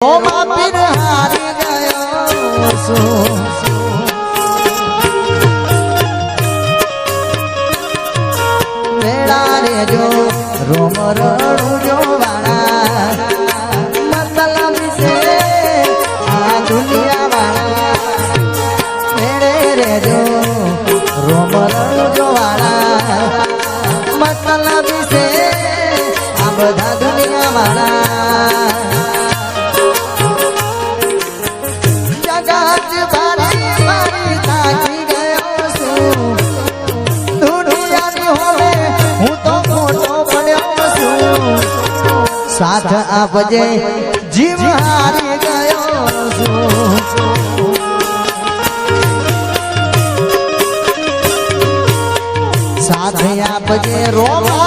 પીર હારી ગયો છું મેળા રે જો રોમ રણું જો વાળા મતલબ છે આ દુનિયા વાળા મેળે રે જો રોમ રણું જો વાળા મતલબ છે આ બધા દુનિયા વાળા साथ आपजे जीव हारी गयो साथ आपजे रोम